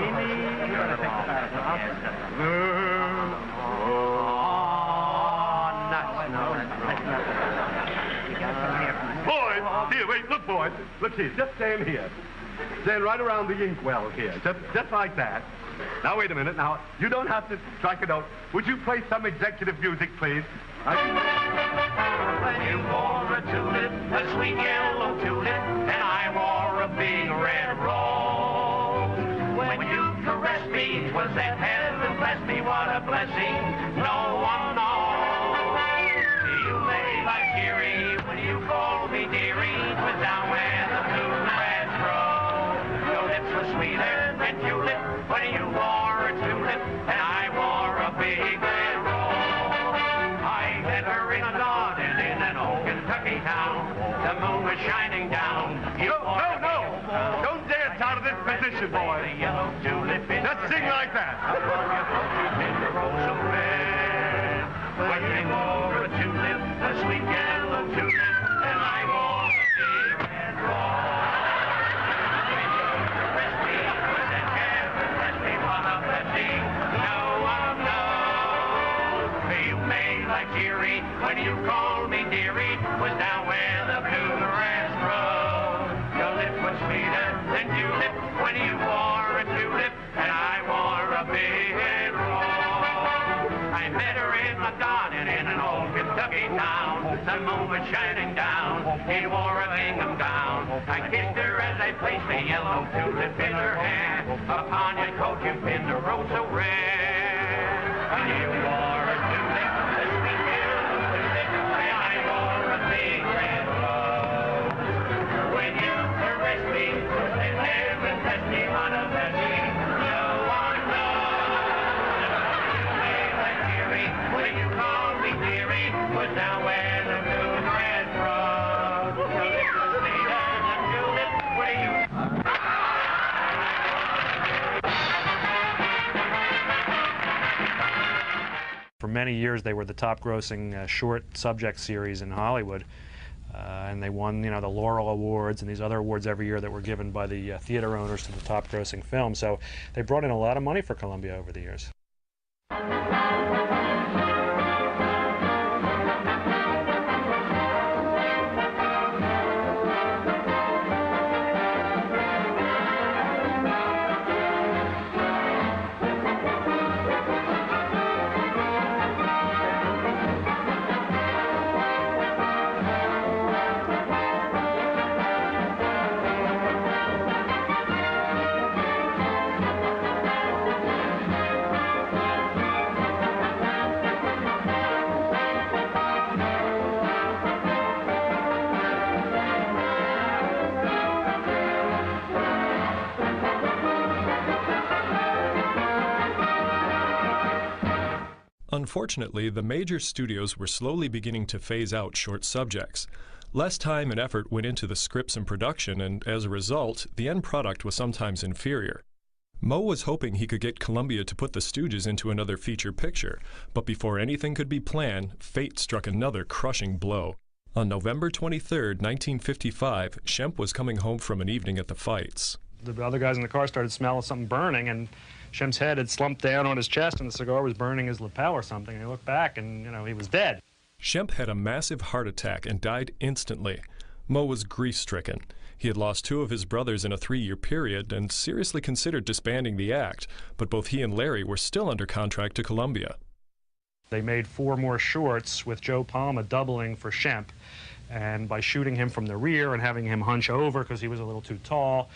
Boys, here, wait, look, boys. Look here, just stand here. Stand right around the inkwell here, just like that. Now, wait a minute. Now, you don't have to strike a note. Would you play some executive music, please? When you wore a tulip, a sweet yellow tulip, and I wore a big red rose. When you caressed me, 'twas that heaven blessed me, what a blessing no one knows. You lay like dearie when you called me dearie, 'twas down where the bluegrass grows. Your lips were sweeter than tulip when you wore a tulip, and I wore a big red rose. I met her in a garden in an old Kentucky town. The moon was shining down. No! Don't dance out of this position, boys. Just sing like that. When you wore a tulip, a sweet yellow tulip, and I wore a big red rose. When you caressed me, was that heaven blessed me, what a blessing no one knows. dearie, when you called me dearie, was down where the bluegrass grows. Your lips were sweeter than tulip when you wore a tulip, and I wore a big rose. I met her in my garden in an old Kentucky town, the moon was shining down, he wore a gingham gown. I kissed her as I placed a yellow tulip in her hand. Upon your coat you pinned a rose so red. And you wore a tulip, a sweet yellow tulip, and I wore a big red rose. When you caressed me, and never pressed me on a vestry, no one knows. When you called me dearie, was down where the bluegrass grows. Your lips were sweeter than tulip, where you... For many years, they were the top-grossing short subject series in Hollywood, and they won, the Laurel Awards and these other awards every year that were given by the theater owners to the top-grossing film. So they brought in a lot of money for Columbia over the years. Unfortunately, the major studios were slowly beginning to phase out short subjects. Less time and effort went into the scripts and production, and as a result, the end product was sometimes inferior. Moe was hoping he could get Columbia to put the Stooges into another feature picture, but before anything could be planned, fate struck another crushing blow. On November 23, 1955, Shemp was coming home from an evening at the fights. The other guys in the car started smelling something burning, and Shemp's head had slumped down on his chest, and the cigar was burning his lapel or something. And he looked back, and, he was dead. Shemp had a massive heart attack and died instantly. Moe was grief-stricken. He had lost 2 of his brothers in a 3-year period and seriously considered disbanding the act, but both he and Larry were still under contract to Columbia. They made 4 more shorts with Joe Palma doubling for Shemp, and by shooting him from the rear and having him hunch over because he was a little too tall,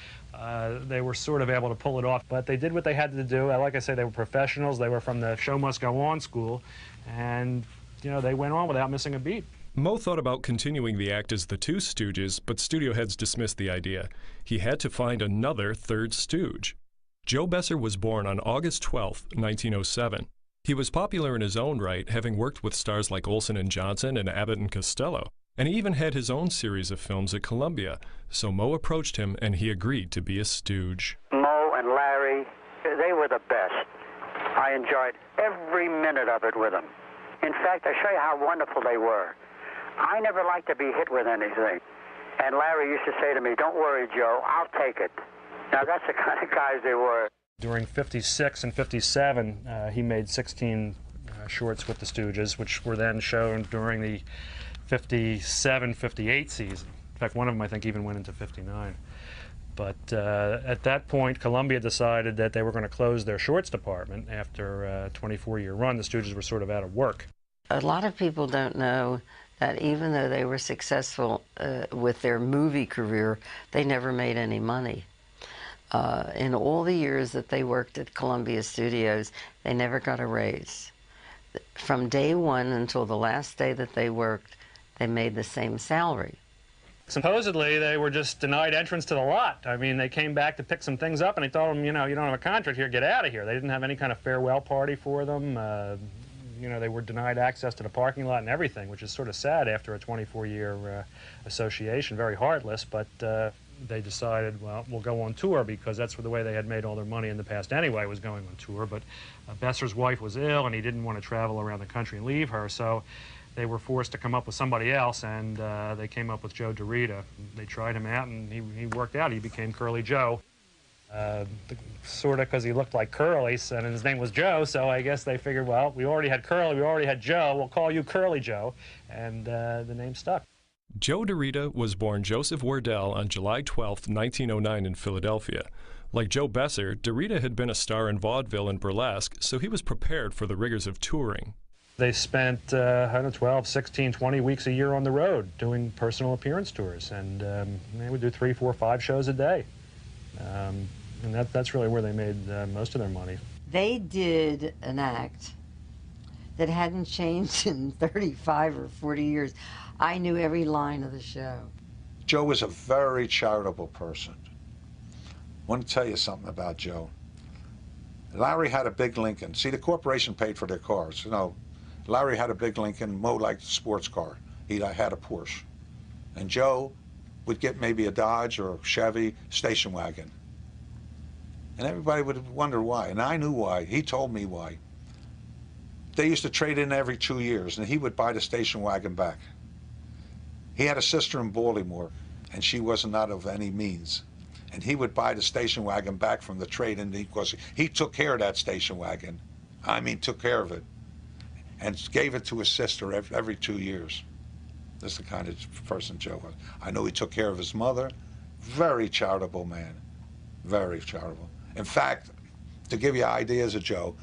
they were sort of able to pull it off. But they did what they had to do. Like I say, they were professionals. They were from the Show Must Go On school, and they went on without missing a beat. Moe thought about continuing the act as the 2 Stooges, but studio heads dismissed the idea. He had to find another 3rd Stooge. Joe Besser was born on August 12, 1907. He was popular in his own right, having worked with stars like Olsen and Johnson and Abbott and Costello. And he even had his own series of films at Columbia. So Moe approached him, and he agreed to be a Stooge. Moe and Larry, they were the best. I enjoyed every minute of it with them. In fact, I'll show you how wonderful they were. I never liked to be hit with anything. And Larry used to say to me, "Don't worry, Joe, I'll take it." Now, that's the kind of guys they were. During 56 and 57, he made 16 shorts with the Stooges, which were then shown during the 57-58 season. In fact, one of them, I think, even went into 59. But at that point, Columbia decided that they were going to close their shorts department after a 24-year run. The Stooges were sort of out of work. A lot of people don't know that even though they were successful with their movie career, they never made any money. In all the years that they worked at Columbia Studios, they never got a raise. From day one until the last day that they worked, they made the same salary. Supposedly, they were just denied entrance to the lot. I mean, they came back to pick some things up, and they told them, you don't have a contract here, get out of here. They didn't have any kind of farewell party for them. They were denied access to the parking lot and everything, which is sort of sad after a 24-year association, very heartless, but they decided, well, we'll go on tour because that's the way they had made all their money in the past anyway, was going on tour. But Besser's wife was ill, and he didn't want to travel around the country and leave her, so they were forced to come up with somebody else, and they came up with Joe DeRita. They tried him out, and he worked out. He became Curly Joe. Sort of because he looked like Curly, and his name was Joe, so I guess they figured, well, we already had Curly, we already had Joe, we'll call you Curly Joe, and the name stuck. Joe DeRita was born Joseph Wardell on July 12, 1909 in Philadelphia. Like Joe Besser, DeRita had been a star in vaudeville and burlesque, so he was prepared for the rigors of touring. They spent, 12, 16, 20 weeks a year on the road doing personal appearance tours, and they would do 3, 4, 5 shows a day. And that's really where they made most of their money. They did an act that hadn't changed in 35 or 40 years. I knew every line of the show. Joe was a very charitable person. I want to tell you something about Joe. Larry had a big Lincoln. See, the corporation paid for their cars. You know, Larry had a big Lincoln. Mo liked a sports car. He had a Porsche. And Joe would get maybe a Dodge or a Chevy station wagon. And everybody would wonder why. And I knew why. He told me why. They used to trade in every 2 years, and he would buy the station wagon back. He had a sister in Baltimore, and she was not of any means. And he would buy the station wagon back from the trade-in because he took care of that station wagon. I mean, took care of it. And gave it to his sister every 2 years. That's the kind of person Joe was. I know he took care of his mother. Very charitable man. Very charitable. In fact, to give you ideas of Joe,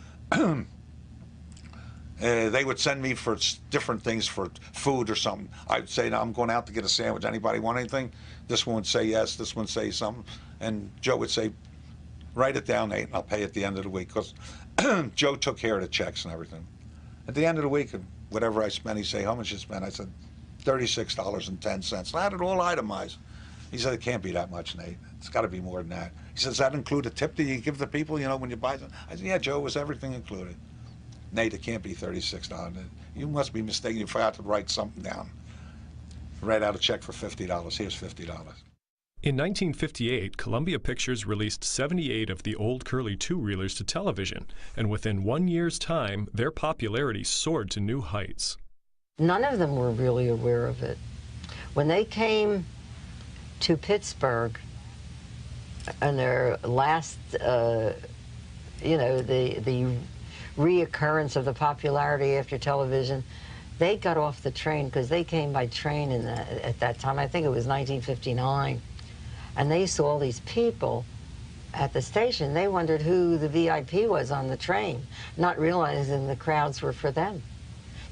they would send me for different things for food or something. I'd say, no, I'm going out to get a sandwich. Anybody want anything? This one would say yes, this one would say something. And Joe would say, write it down, Nate, and I'll pay at the end of the week. Because Joe took care of the checks and everything. At the end of the week, whatever I spent, he'd say, how much you spent? I said, $36.10. I had it all itemized. He said, it can't be that much, Nate. It's got to be more than that. He says, does that include a tip that you give the people, you know, when you buy them? I said, yeah, Joe, it was everything included. Nate, it can't be $36. You must be mistaken. You forgot to write something down. Write out a check for $50. Here's $50. In 1958, Columbia Pictures released 78 of the old Curly two-reelers to television, and within 1 year's time, their popularity soared to new heights. None of them were really aware of it. When they came to Pittsburgh, and their last, the reoccurrence of the popularity after television, they got off the train because they came by train at that time. I think it was 1959. And they saw all these people at the station. They wondered who the VIP was on the train, not realizing the crowds were for them.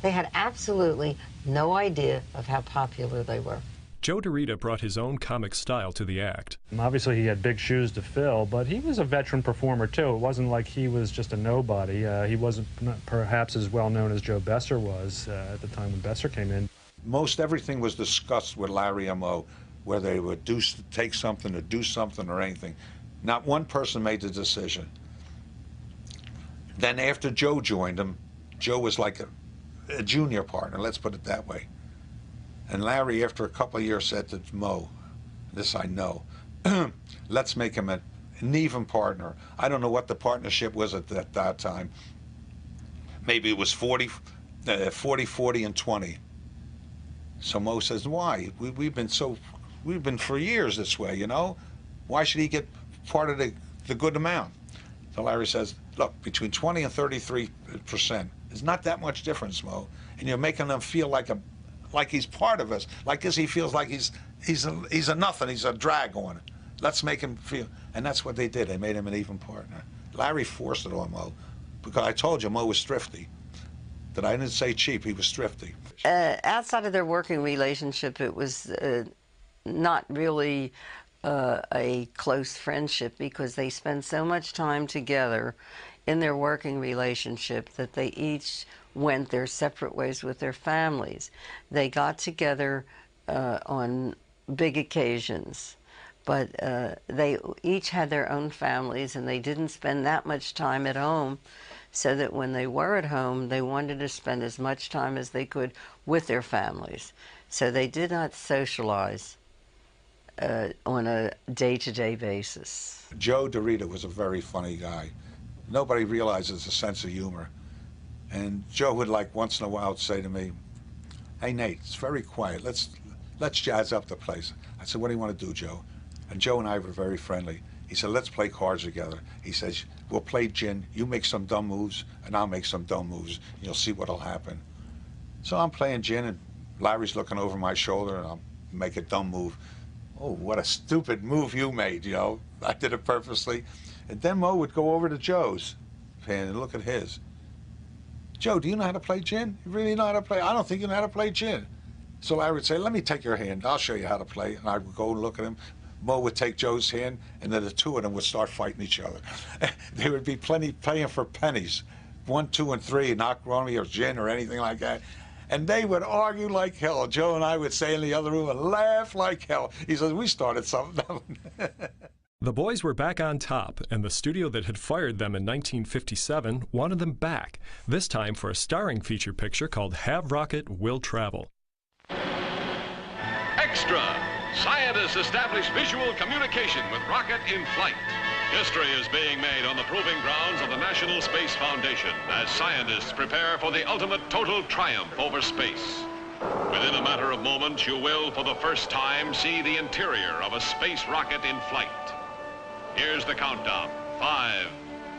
They had absolutely no idea of how popular they were. Joe DeRita brought his own comic style to the act. Obviously, he had big shoes to fill, but he was a veteran performer, too. It wasn't like he was just a nobody. He wasn't perhaps as well known as Joe Besser was at the time when Besser came in. Most everything was discussed with Larry and Mo, whether they would take something or do something or anything. Not one person made the decision. Then after Joe joined him, Joe was like a junior partner, let's put it that way. And Larry, after a couple of years, said to Mo, this I know, let's make him an even partner. I don't know what the partnership was at that time. Maybe it was 40, 40, and 20. So Mo says, why? We've been for years this way, you know? Why should he get part of the good amount? So Larry says, look, between 20 and 33%, there's not that much difference, Mo. And you're making them feel like he's part of us. Like this, he feels like he's a nothing. He's a drag on it. Let's make him feel. And that's what they did. They made him an even partner. Larry forced it on Mo, because I told you Mo was thrifty. That I didn't say cheap. He was thrifty. Outside of their working relationship, it was not really a close friendship, because they spent so much time together in their working relationship that they each went their separate ways with their families. They got together on big occasions, but they each had their own families, and they didn't spend that much time at home, so that when they were at home, they wanted to spend as much time as they could with their families. So they did not socialize on a day-to-day basis. Joe DeRita was a very funny guy. Nobody realizes the sense of humor. And Joe would, like, once in a while say to me, hey, Nate, it's very quiet. Let's jazz up the place. I said, what do you want to do, Joe? And Joe and I were very friendly. He said, let's play cards together. He says, we'll play gin, you make some dumb moves, and I'll make some dumb moves, and you'll see what'll happen. So I'm playing gin, and Larry's looking over my shoulder, and I'll make a dumb move. Oh, what a stupid move you made, you know. I did it purposely. And then Mo would go over to Joe's and look at his. Joe, do you know how to play gin? You really know how to play? I don't think you know how to play gin. So Larry would say, let me take your hand. I'll show you how to play. And I would go and look at him. Mo would take Joe's hand, and then the two of them would start fighting each other. There would be plenty playing for pennies. 1, 2, and 3, not rum or gin or anything like that. And they would argue like hell. Joe and I would stay in the other room and laugh like hell. He says, we started something. The boys were back on top, and the studio that had fired them in 1957 wanted them back, this time for a starring feature picture called Have Rocket, Will Travel. Extra! Scientists establish visual communication with rocket in flight. History is being made on the proving grounds of the National Space Foundation as scientists prepare for the ultimate total triumph over space. Within a matter of moments, you will, for the first time, see the interior of a space rocket in flight. Here's the countdown. 5,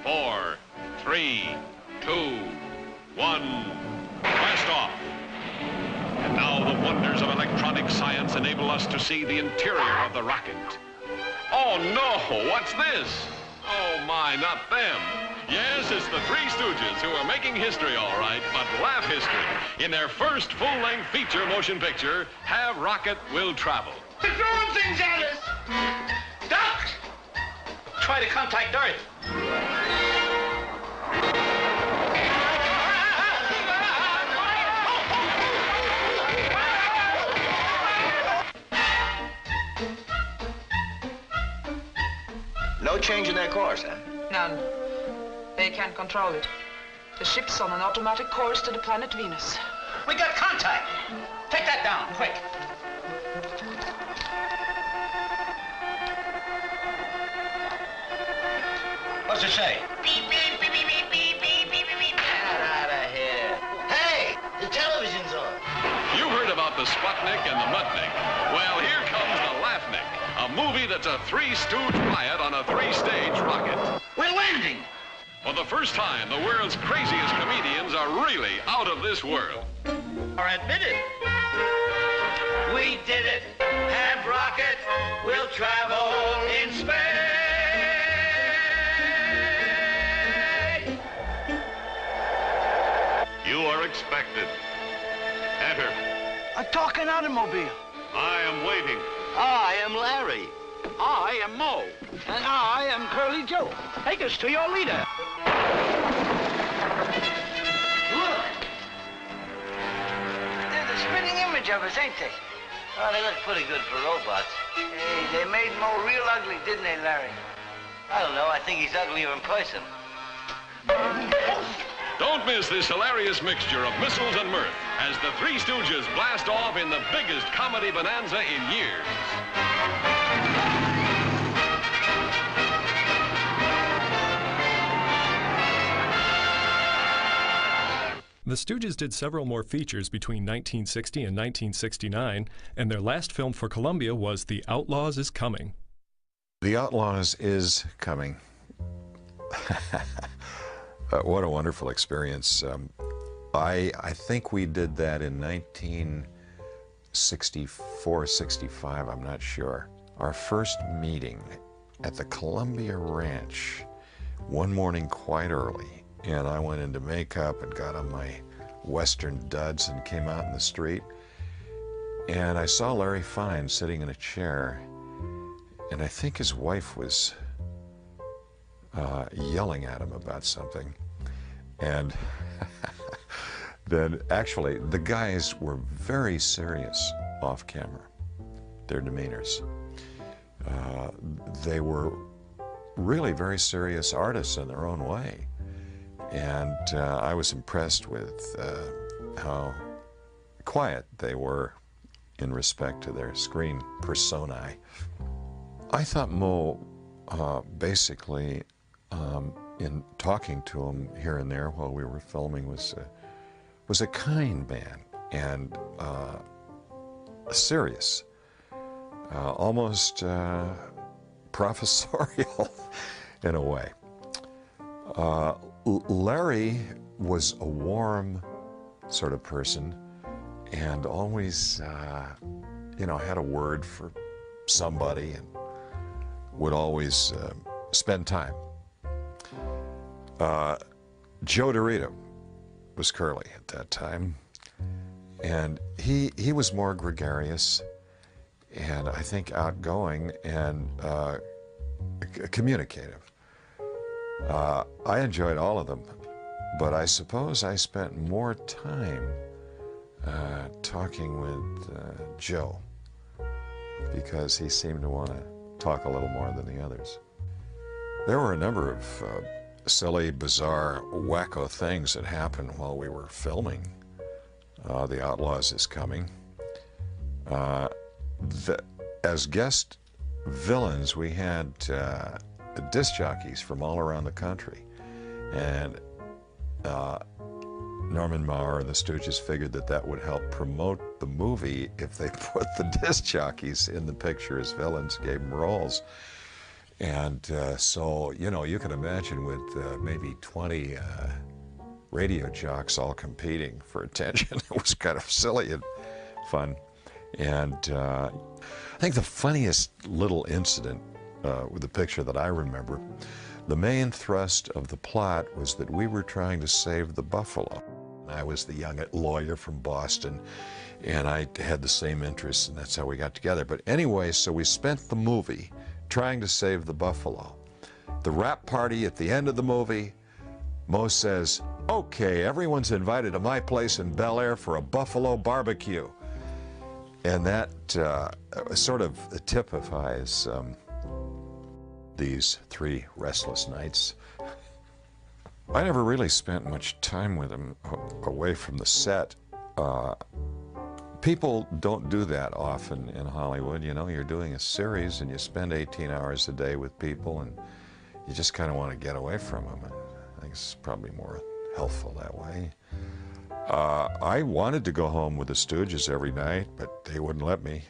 4, 3, 2, 1, blast off. And now the wonders of electronic science enable us to see the interior of the rocket. Oh no, what's this? Oh my, not them. Yes, it's the Three Stooges who are making history all right, but laugh history in their first full-length feature motion picture, Have Rocket, Will Travel. They're throwing things at us! Duck! Try to contact Earth. No change in their course, huh? None. They can't control it. The ship's on an automatic course to the planet Venus. We got contact! Take that down, quick! What's it say? Beep, beep, beep, beep, beep, beep, beep, beep, beep, beep. Get out of here. Hey, the television's on. You heard about the Sputnik and the Mudnik. Well, here comes the Laughnik, a movie that's a three-stooge riot on a three-stage rocket. We're landing. For the first time, the world's craziest comedians are really out of this world. Or admit it. We did it. Have rocket. We'll travel in space. You are expected. Enter. A talking automobile. I am waiting. I am Larry. I am Mo. And I am Curly Joe. Take us to your leader. Look. They're the spitting image of us, ain't they? Oh, they look pretty good for robots. Hey, they made Mo real ugly, didn't they, Larry? I don't know. I think he's uglier in person. Don't miss this hilarious mixture of missiles and mirth as the Three Stooges blast off in the biggest comedy bonanza in years. The Stooges did several more features between 1960 and 1969, and their last film for Columbia was The Outlaws Is Coming. The Outlaws is Coming. What a wonderful experience. I think we did that in 1964, 65, I'm not sure. Our first meeting at the Columbia Ranch one morning quite early. And I went into makeup and got on my Western duds and came out in the street. And I saw Larry Fine sitting in a chair. And I think his wife was yelling at him about something. And then actually, the guys were very serious off camera, their demeanors. They were really very serious artists in their own way. And I was impressed with how quiet they were in respect to their screen personae. I thought Mo basically, in talking to him here and there while we were filming, was a kind man and serious, almost professorial in a way. Larry was a warm sort of person and always, you know, had a word for somebody and would always spend time. Joe DeRita was Curly at that time, and he was more gregarious and I think outgoing and communicative. I enjoyed all of them, but I suppose I spent more time talking with Joe because he seemed to want to talk a little more than the others. There were a number of silly, bizarre, wacko things that happened while we were filming The Outlaws Is Coming. As guest villains, we had disc jockeys from all around the country, and Norman Maurer and the Stooges figured that that would help promote the movie if they put the disc jockeys in the picture as villains, gave them roles. And so, you know, you can imagine with maybe 20 radio jocks all competing for attention, it was kind of silly and fun. And I think the funniest little incident with the picture that I remember, the main thrust of the plot was that we were trying to save the buffalo. I was the young lawyer from Boston, and I had the same interests, and that's how we got together. But anyway, so we spent the movie trying to save the buffalo. The wrap party at the end of the movie, Mo says, "Okay, everyone's invited to my place in Bel Air for a buffalo barbecue." And that sort of typifies these 3 restless nights. I never really spent much time with him away from the set. People don't do that often in Hollywood. You know, you're doing a series and you spend 18 hours a day with people and you just kind of want to get away from them. And I think it's probably more healthful that way. I wanted to go home with the Stooges every night, but they wouldn't let me.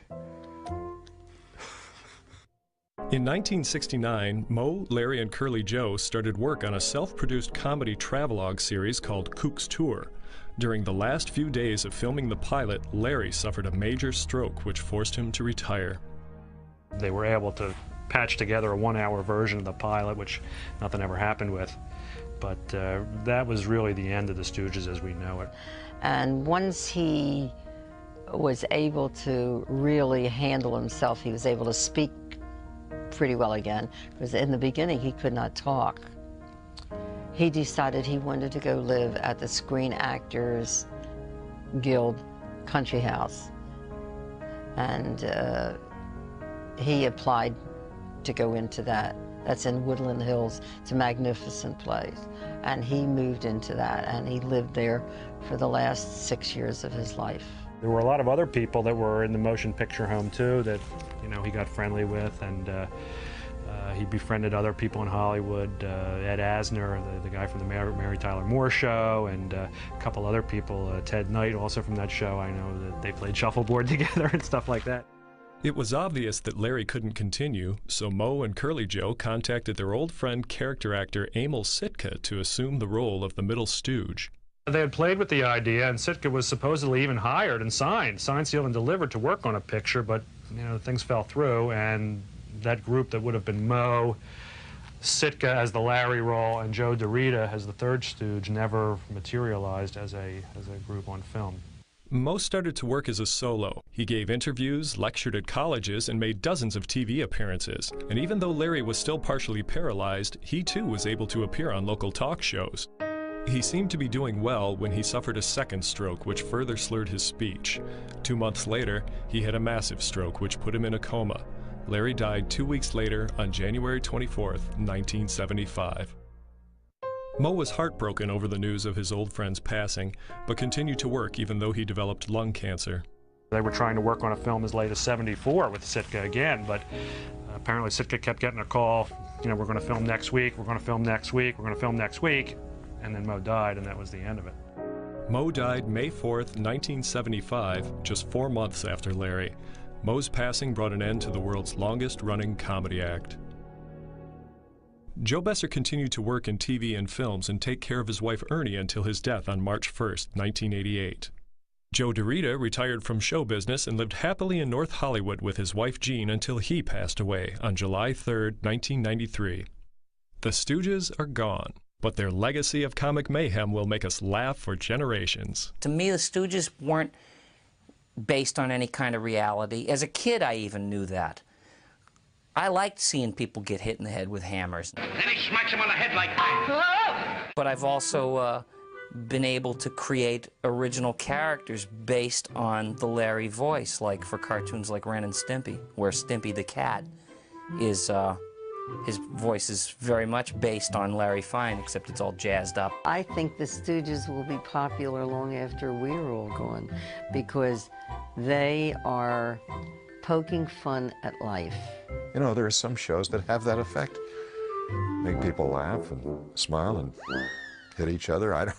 In 1969, Mo, Larry, and Curly Joe started work on a self-produced comedy travelogue series called Kook's Tour. During the last few days of filming the pilot, Larry suffered a major stroke which forced him to retire. They were able to patch together a 1-hour version of the pilot, which nothing ever happened with. But that was really the end of the Stooges as we know it. And once he was able to really handle himself, he was able to speak pretty well again, because in the beginning he could not talk. He decided he wanted to go live at the Screen Actors Guild country house. And he applied to go into that. That's in Woodland Hills. It's a magnificent place. And he moved into that, and he lived there for the last 6 years of his life. There were a lot of other people that were in the motion picture home too that, you know, he got friendly with, and he befriended other people in Hollywood, Ed Asner, the guy from the Mary Tyler Moore Show, and a couple other people, Ted Knight, also from that show. I know that they played shuffleboard together and stuff like that. It was obvious that Larry couldn't continue, so Mo and Curly Joe contacted their old friend character actor Emil Sitka to assume the role of the middle stooge. They had played with the idea, and Sitka was supposedly even hired and signed, sealed, and delivered to work on a picture, but, you know, things fell through, and that group that would have been Mo, Sitka as the Larry role, and Joe DeRita as the third stooge never materialized as a group on film. Mo started to work as a solo. He gave interviews, lectured at colleges, and made dozens of TV appearances. And even though Larry was still partially paralyzed, he too was able to appear on local talk shows. He seemed to be doing well when he suffered a second stroke, which further slurred his speech. 2 months later, he had a massive stroke, which put him in a coma. Larry died 2 weeks later on January 24th, 1975. Mo was heartbroken over the news of his old friend's passing, but continued to work even though he developed lung cancer. They were trying to work on a film as late as '74 with Sitka again, but apparently Sitka kept getting a call, you know, we're going to film next week, we're going to film next week, we're going to film next week, and then Mo died, and that was the end of it. Mo died May 4th, 1975, just 4 months after Larry. Mo's passing brought an end to the world's longest-running comedy act. Joe Besser continued to work in TV and films and take care of his wife Ernie until his death on March 1st, 1988. Joe DeRita retired from show business and lived happily in North Hollywood with his wife Jean until he passed away on July 3rd, 1993. The Stooges are gone, but their legacy of comic mayhem will make us laugh for generations. To me, the Stooges weren't based on any kind of reality. As a kid, I even knew that. I liked seeing people get hit in the head with hammers. Then he smacks him on the head like that. But I've also been able to create original characters based on the Larry voice, like for cartoons like Ren and Stimpy, where Stimpy the cat is, his voice is very much based on Larry Fine, except it's all jazzed up. I think the Stooges will be popular long after we're all gone, because they are poking fun at life. You know, there are some shows that have that effect. Make people laugh and smile and hit each other. I don't